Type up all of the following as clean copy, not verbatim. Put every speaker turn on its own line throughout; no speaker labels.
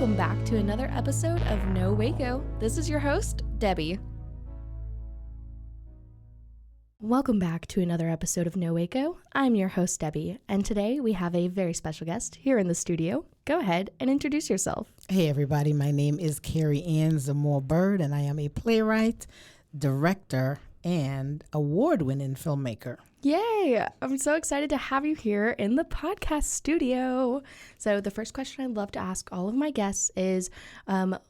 Welcome back to another episode of No Waco. This is your host, Debbie. Welcome back to another episode of No Waco. I'm your host, Debbie, and today we have a very special guest here in the studio. Go ahead and introduce yourself.
Hey everybody, my name is Kerry Ann Zamore Bird, and I am a playwright, director, and award-winning filmmaker.
Yay! I'm so excited to have you here in the podcast studio. So the first question I'd love to ask all of my guests is, are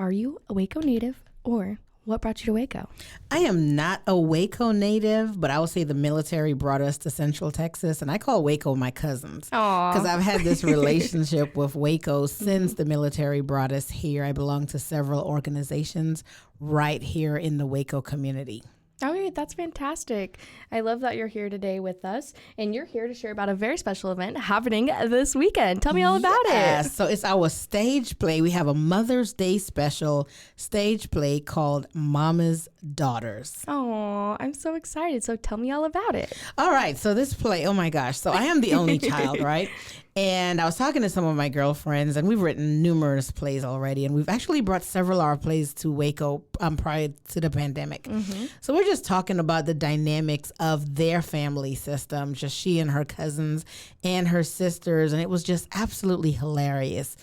you a Waco native, or what brought you to Waco?
I am not a Waco native, but I would say the military brought us to Central Texas, and I call Waco my cousins. Because I've had this relationship with Waco since the military brought us here. I belong to several organizations right here in the Waco community.
Okay, that's fantastic. I love that you're here today with us, and you're here to share about a very special event happening this weekend. Tell me all about it.
So it's our stage play. We have a Mother's Day special stage play called Mama's Daughters.
Oh, I'm so excited. So tell me all about it.
All right. So this play, oh my gosh. So I am the only child, right? And I was talking to some of my girlfriends, and we've written numerous plays already, and we've actually brought several of our plays to Waco prior to the pandemic. Mm-hmm. So we're just talking about the dynamics of their family system, just she and her cousins and her sisters, and it was just absolutely hilarious.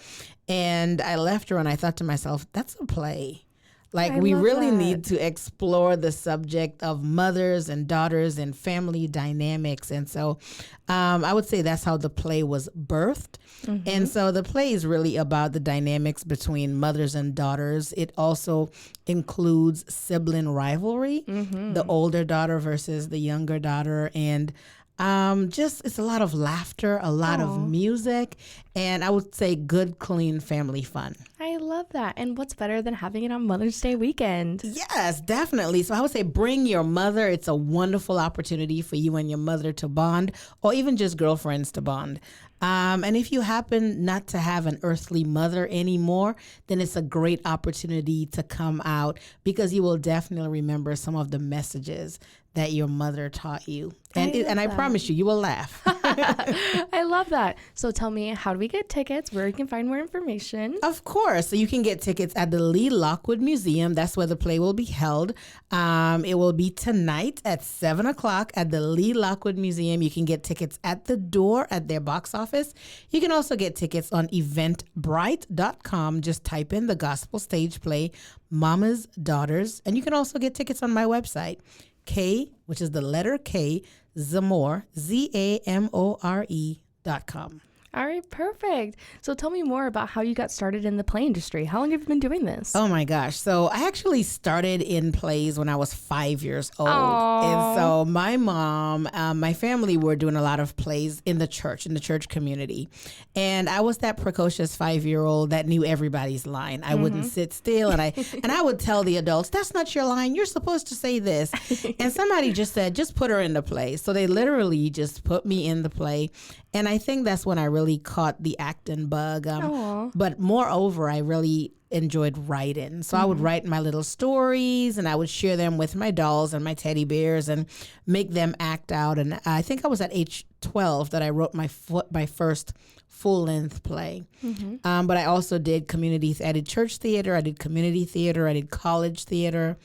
And I left her, and I thought to myself, that's a play. Like, we really need to explore the subject of mothers and daughters and family dynamics. And so I would say that's how the play was birthed. Mm-hmm. And so the play is really about the dynamics between mothers and daughters. It also includes sibling rivalry, the older daughter versus the younger daughter. And it's a lot of laughter, a lot of music, and I would say good, clean family fun.
I love that. And what's better than having it on Mother's Day weekend?
Yes, definitely. So I would say bring your mother. It's a wonderful opportunity for you and your mother to bond, or even just girlfriends to bond. And if you happen not to have an earthly mother anymore, then it's a great opportunity to come out, because you will definitely remember some of the messages that your mother taught you. And I promise you, you will laugh.
I love that. So tell me, how do we get tickets, where you can find more information?
Of course. So you can get tickets at the Lee Lockwood Museum. That's where the play will be held. It will be tonight at 7 o'clock at the Lee Lockwood Museum. You can get tickets at the door at their box office. You can also get tickets on eventbrite.com. Just type in the gospel stage play, Mama's Daughters. And you can also get tickets on my website, K, which is the letter K, Zamore, ZAMORE.com.
All right, perfect. So tell me more about how you got started in the play industry. How long have you been doing this?
Oh my gosh. So I actually started in plays when I was 5 years old.
Aww.
And so my mom, my family were doing a lot of plays in the church community. And I was that precocious 5-year-old that knew everybody's line. I wouldn't sit still, and I would tell the adults, that's not your line. You're supposed to say this. And somebody just said, just put her in the play. So they literally just put me in the play. And I think that's when I really caught the acting bug. But moreover, I really enjoyed writing. So I would write my little stories, and I would share them with my dolls and my teddy bears and make them act out. And I think I was at age 12 that I wrote my first full-length play. But I also did I did church theater, I did community theater, I did college theater.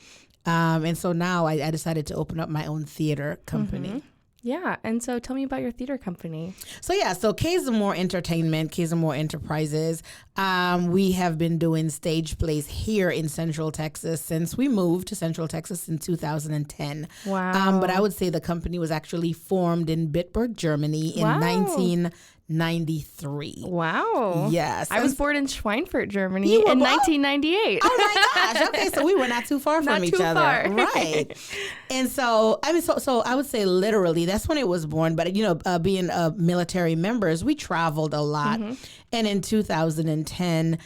And so now I decided to open up my own theater company.
Yeah, and so tell me about your theater company.
So K Zamore Entertainment, K Zamore Enterprises. We have been doing stage plays here in Central Texas since we moved to Central Texas in 2010.
Wow.
But I would say the company was actually formed in Bitburg, Germany in 1993.
Wow.
Yes.
I was born in Schweinfurt, Germany in 1998.
Oh my gosh. Okay, so we were not too far from each other.
Far.
Right. And so I would say literally that's when it was born. But being military members, we traveled a lot. And in 2010,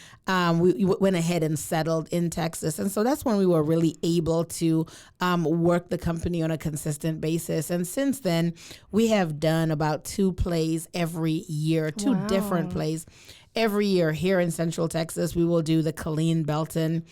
we went ahead and settled in Texas. And so that's when we were really able to work the company on a consistent basis. And since then, we have done about 2 plays every year, 2 different plays every year here in Central Texas. We will do the Colleen Belton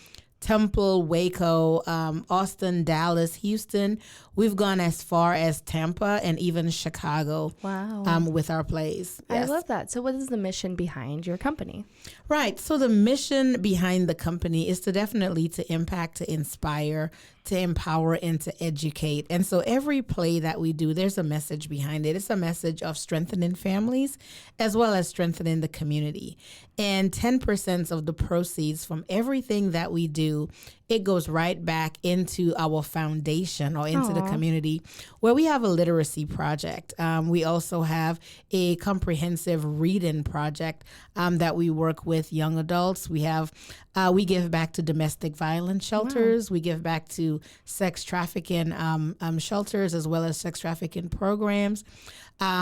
Temple, Waco, Austin, Dallas, Houston. We've gone as far as Tampa and even Chicago.
Wow.
With our plays.
I
Yes.
love that. So what is the mission behind your company?
Right. So the mission behind the company is to definitely to impact, to inspire, to empower, and to educate. And so every play that we do, there's a message behind it. It's a message of strengthening families as well as strengthening the community. And 10% of the proceeds from everything that we do, it goes right back into our foundation or into the community, where we have a literacy project. We also have a comprehensive reading project that we work with young adults. We give back to domestic violence shelters. We give back to sex trafficking shelters as well as sex trafficking programs.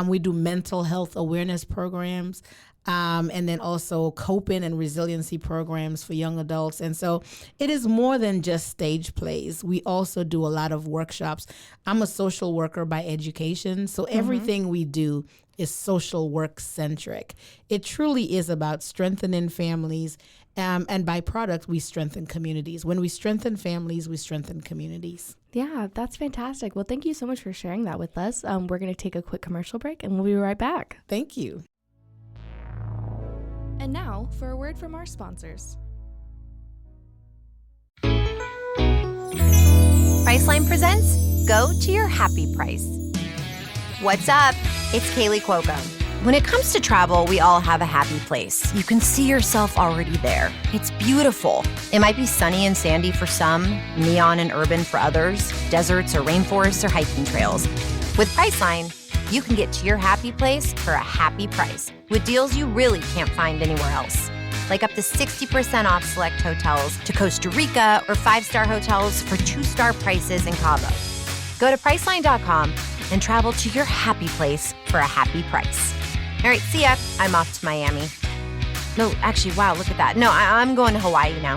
We do mental health awareness programs. And then also coping and resiliency programs for young adults. And so it is more than just stage plays. We also do a lot of workshops. I'm a social worker by education, so everything we do is social work centric. It truly is about strengthening families. And by product, we strengthen communities. When we strengthen families, we strengthen communities.
Yeah, that's fantastic. Well, thank you so much for sharing that with us. We're going to take a quick commercial break and we'll be right back.
Thank you.
And now for a word from our sponsors.
Priceline presents Go to Your Happy Price. What's up? It's Kaylee Cuoco. When it comes to travel, we all have a happy place. You can see yourself already there. It's beautiful. It might be sunny and sandy for some, neon and urban for others, deserts or rainforests or hiking trails. With Priceline, you can get to your happy place for a happy price with deals you really can't find anywhere else. Like up to 60% off select hotels to Costa Rica or 5-star hotels for 2-star prices in Cabo. Go to Priceline.com and travel to your happy place for a happy price. All right, see ya. I'm off to Miami. No, actually, wow, look at that. No, I'm going to Hawaii now.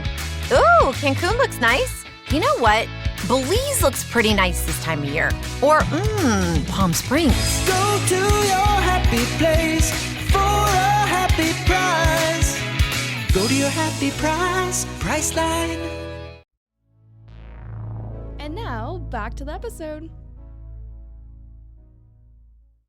Ooh, Cancun looks nice. You know what? Belize looks pretty nice this time of year. Or, Palm Springs.
Go to your happy place for a happy price. Go to your happy price, Priceline.
And now, back to the episode.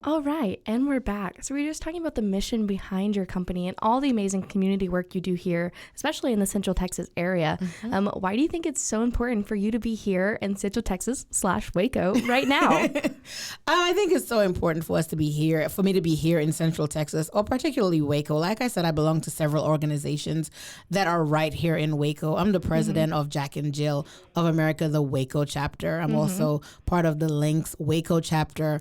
All right, and we're back. So we were just talking about the mission behind your company and all the amazing community work you do here, especially in the Central Texas area. Why do you think it's so important for you to be here in Central Texas / Waco right now?
I think it's so important for us to be here, for me to be here in Central Texas, or particularly Waco. Like I said, I belong to several organizations that are right here in Waco. I'm the president of Jack and Jill of America, the Waco chapter. I'm also part of the Links Waco chapter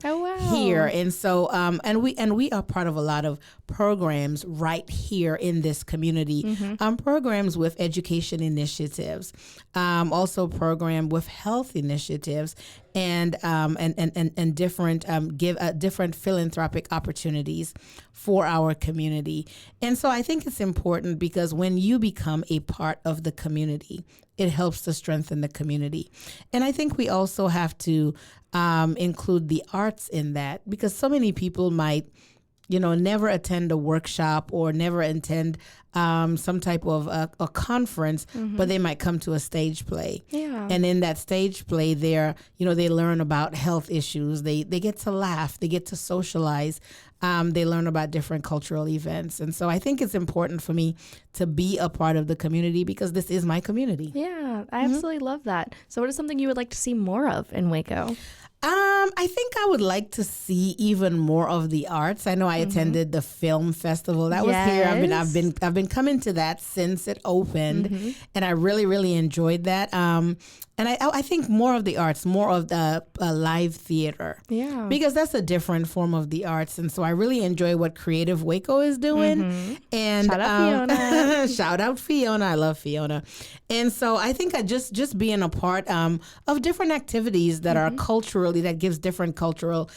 here. And so, and we are part of a lot of programs right here in this community. Programs with education initiatives, also program with health initiatives, and different different philanthropic opportunities for our community. And so I think it's important because when you become a part of the community, it helps to strengthen the community. And I think we also have to include the arts in that, because so many people might, never attend a workshop or never attend some type of a conference, but they might come to a stage play.
Yeah.
And in that stage play, they learn about health issues. They get to laugh. They get to socialize. They learn about different cultural events. And so I think it's important for me to be a part of the community because this is my community.
Yeah, I absolutely love that. So what is something you would like to see more of in Waco?
I think I would like to see even more of the arts. I know I attended the film festival that was here. I've been coming to that since it opened, and I really, really enjoyed that. And I think more of the arts, more of the live theater.
Yeah.
Because that's a different form of the arts. And so I really enjoy what Creative Waco is doing. And
Shout out Fiona.
Shout out Fiona. I love Fiona. And so I think I just being a part of different activities that are culturally, that gives different cultural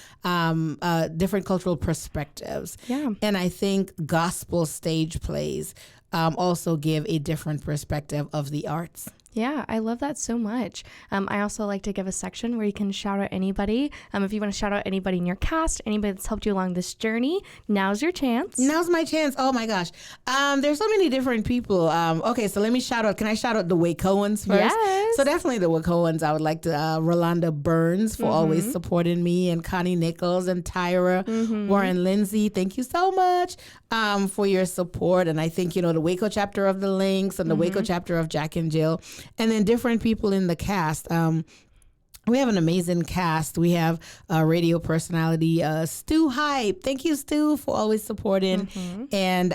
perspectives.
Yeah.
And I think gospel stage plays also give a different perspective of the arts.
Yeah, I love that so much. I also like to give a section where you can shout out anybody. If you want to shout out anybody in your cast, anybody that's helped you along this journey, now's your chance.
Now's my chance. Oh my gosh. There's so many different people. Okay, so let me shout out. Can I shout out the Wacoans first?
Yes.
So definitely the Wacoans. I would like to Rolanda Burns for always supporting me, and Connie Nichols and Tyra, Warren Lindsay. Thank you so much for your support. And I think, the Waco chapter of the Lynx and the Waco chapter of Jack and Jill, and then different people in the cast. We have an amazing cast. We have radio personality Stu Hype. Thank you, Stu, for always supporting. And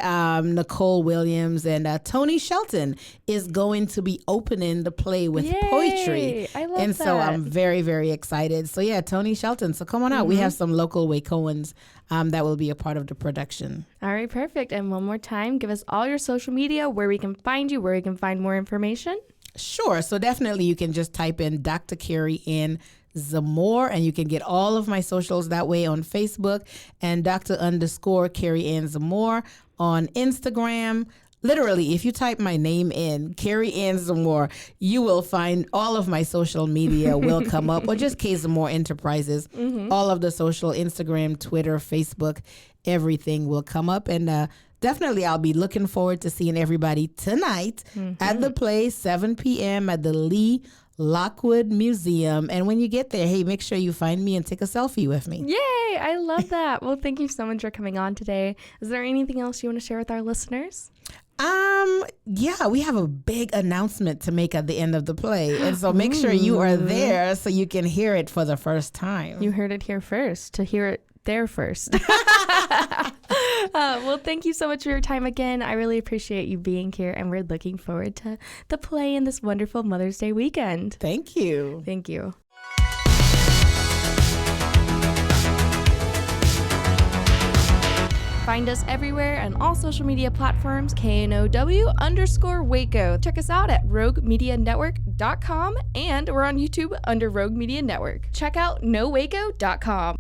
Nicole Williams and Tony Shelton is going to be opening the play with poetry.
I love
and
that.
so I'm very, very excited. So yeah, Tony Shelton. So come on out. We have some local Wacoans that will be a part of the production.
All right, perfect. And one more time, give us all your social media, where we can find you, where we can find more information.
Sure. So definitely you can just type in Dr. Kerry Ann Zamore, and you can get all of my socials that way on Facebook, and Dr._Kerry Ann Zamore on Instagram. Literally, if you type my name in, Kerry Ann Zamore, you will find all of my social media will come up, or just K Zamore Enterprises. All of the social, Instagram, Twitter, Facebook, everything will come up. And definitely, I'll be looking forward to seeing everybody tonight at the play, 7 p.m. at the Lee Lockwood Museum. And when you get there, hey, make sure you find me and take a selfie with me.
Yay! I love that. Well, thank you so much for coming on today. Is there anything else you want to share with our listeners?
Yeah, we have a big announcement to make at the end of the play. And so make sure you are there so you can hear it for the first time.
You heard it here first. To hear it there first. Well, thank you so much for your time again. I really appreciate you being here, and we're looking forward to the play in this wonderful Mother's Day weekend.
Thank you.
Thank you. Find us everywhere on all social media platforms, KNOW_Waco. Check us out at roguemedianetwork.com, and we're on YouTube under Rogue Media Network. Check out nowaco.com.